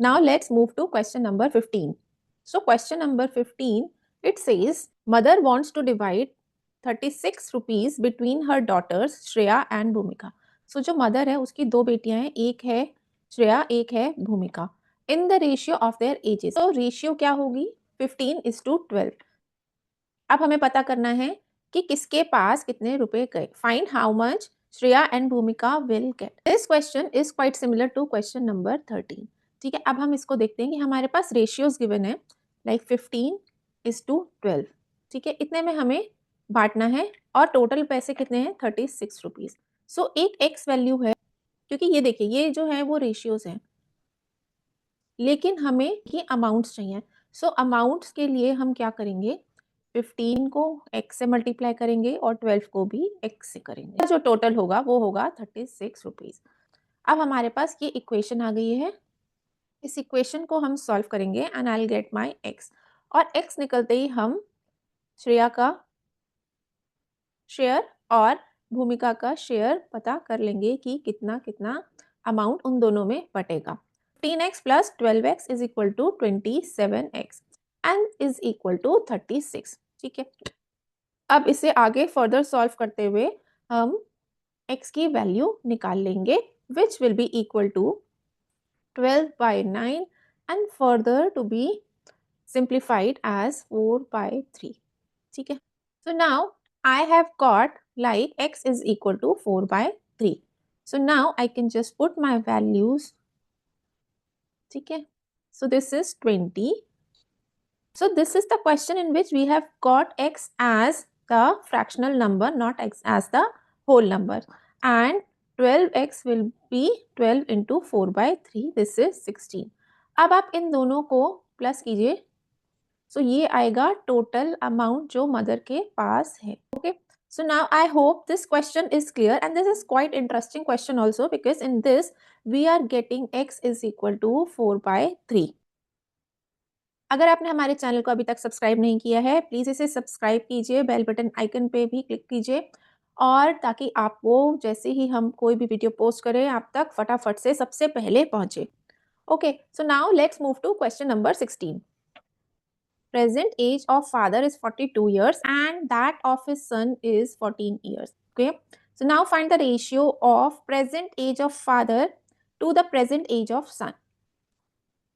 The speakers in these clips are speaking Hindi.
Now let's move to question number 15. So question number 15, it says mother wants to divide 36 rupees between her daughters Shreya and Bhumika. So जो mother है उसकी दो बेटियां हैं, एक है श्रेया एक है भूमिका, in the ratio of their ages. So ratio क्या होगी 15:12. अब हमें पता करना है कि किसके पास कितने रुपए गए. Find how much Shreya and Bhumika will get. This question is quite similar to question number 13. ठीक है, अब हम इसको देखते हैं कि हमारे पास रेशियोज गिवन है लाइक 15:12. ठीक है, इतने में हमें बांटना है और टोटल पैसे कितने हैं 36 रुपीज. सो एक एक्स वैल्यू है, क्योंकि ये देखिए ये जो है वो रेशियोज हैं, लेकिन हमें ये अमाउंट्स चाहिए. सो अमाउंट्स के लिए हम क्या करेंगे, 15 को x से मल्टीप्लाई करेंगे और 12 को भी x से करेंगे. जो टोटल होगा वो होगा 36 रुपीज. अब हमारे पास ये इक्वेशन आ गई है, इस इक्वेशन को हम सॉल्व करेंगे and I will get my x. और x निकलते ही हम श्रेया का शेयर और भूमिका का शेयर पता कर लेंगे कि कितना कितना अमाउंट उन दोनों में बटेगा. 15x plus 12x is equal to 27x and is equal to 36. ठीक है, अब इसे आगे फर्दर सॉल्व करते हुए हम x की वैल्यू निकाल लेंगे which will be equal to 12/9 and further to be simplified as 4/3. ठीक है, so now I have got like x is equal to 4/3. So now I can just put my values. ठीक है, so this is 20. So this is the question in which we have got x as the fractional number, not x as the whole number, and 12x will be 12 into 4/3. This is 16. अब आप इन दोनों को प्लस कीजिए, so ये आएगा टोटल अमाउंट जो मदर के पास है. Okay, so now I hope this question is clear and this is quite interesting question also because in this we are getting x is equal to 4/3. अगर आपने हमारे चैनल को अभी तक सब्सक्राइब नहीं किया है प्लीज़ इसे सब्सक्राइब कीजिए, बेल बटन आइकन पे भी क्लिक कीजिए और ताकि आपको जैसे ही हम कोई भी वीडियो पोस्ट करें आप तक फटाफट से सबसे पहले पहुंचे. Okay, so now let's move to question number 16. Present age of father is 42 years and that of his son is 14 years. Okay, so now find the ratio of present age of father to the present age of son.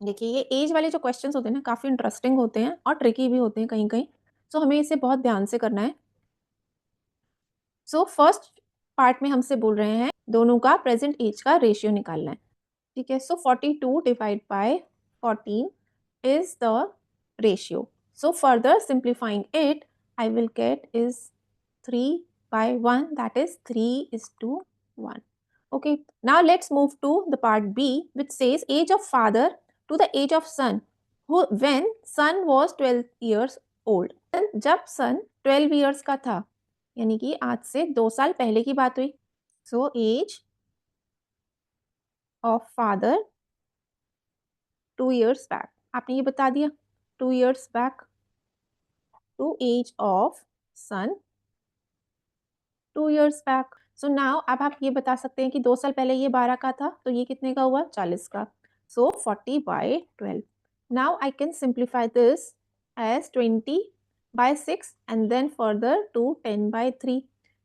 देखिए ये एज वाले जो क्वेश्चंस होते हैं ना काफ़ी इंटरेस्टिंग होते हैं और ट्रिकी भी होते हैं कहीं कहीं, सो हमें इसे बहुत ध्यान से करना है. सो फर्स्ट पार्ट में हमसे बोल रहे हैं दोनों का प्रेजेंट एज का रेशियो निकालना है. ठीक है, सो 42 divide by 14 is the ratio. So further simplifying it, I will get is 3/1, that is 3:1. Okay, now let's move to the part B which says age of father to the age of son who when son was 12 years old. जब son 12 years का था, यानी कि आज से 2 साल पहले की बात हुई. So age of father 2 years back, आपने ये बता दिया 2 years back. To age of son 2 years back. So now अब आप ये बता सकते हैं कि 2 साल पहले ये 12 का था तो ये कितने का हुआ 40 का. So 40/12. Now I can simplify this as 20/6 and then further to 10/3.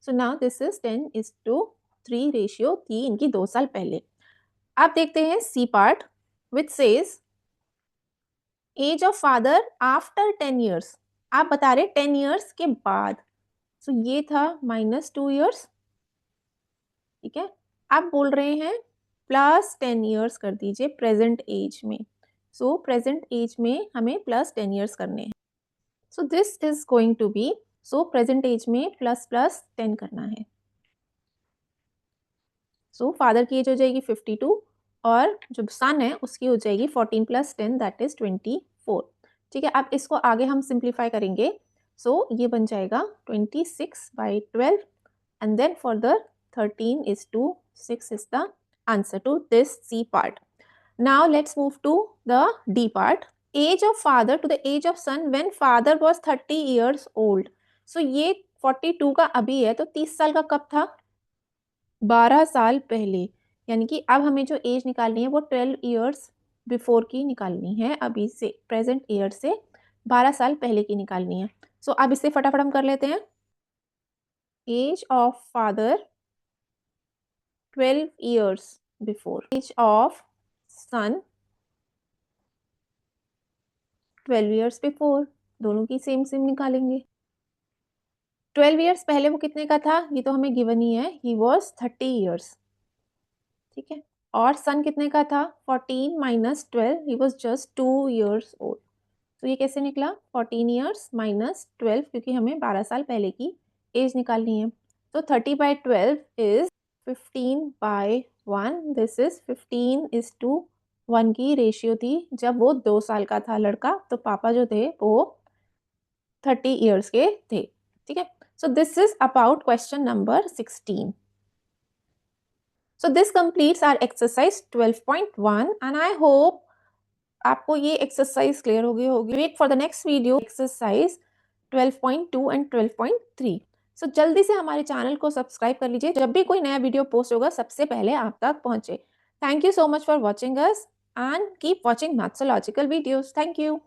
So now this is 10:3 ratio थी इनकी 2 साल पहले. अब देखते हैं C part which says age of father after 10 years. आप बता रहे 10 years के बाद, सो ये था -2 years. ठीक है, आप बोल रहे हैं प्लस 10 years कर दीजिए प्रेजेंट एज में. सो प्रेजेंट एज में हमें प्लस 10 years करने हैं. So this is going to be, so present age में प्लस 10 करना है. सो फादर की एज हो जाएगी 52 और जो सन है उसकी हो जाएगी 14 + 10 दैट इज 24. ठीक है, अब इसको आगे हम सिंप्लीफाई करेंगे. सो ये बन जाएगा 26/12 and then further 13:6 is the answer to this C part. Now let's move to the D part. Age of father to the age of son when father was 30 years old. सो ये 42 का अभी है तो 30 साल का कब था 12 साल पहले, यानी कि अब हमें जो एज निकालनी है वो 12 years बिफोर की निकालनी है, अभी से प्रेजेंट ईयर से 12 साल पहले की निकालनी है। सो अब इसे फटाफट हम कर लेते हैं। Age of father 12 years before, age of son 12 years before, दोनों की सेम सेम निकालेंगे। 12 years पहले वो कितने का था, ये तो हमें गिवन ही है, ही वॉज 30 years, ठीक है। और सन कितने का था, 14 minus 12, he was just 2 years old। तो ये कैसे निकला, 14 years माइनस 12, क्योंकि हमें 12 साल पहले की एज निकालनी है। तो 30/12 इज 15/1, दिस इज 15:1 की रेशियो थी जब वो 2 साल का था लड़का, तो पापा जो थे वो 30 years के थे, ठीक है। So this is about question number 16। So this completes our exercise 12.1 and I hope आपको ये एक्सरसाइज क्लियर हो गई होगी। Wait for the next video exercise 12.2 and 12.3। So जल्दी से हमारे चैनल को सब्सक्राइब कर लीजिए, जब भी कोई नया वीडियो पोस्ट होगा सबसे पहले आप तक पहुंचे। Thank you so much for watching us and keep watching mathsological videos. Thank you.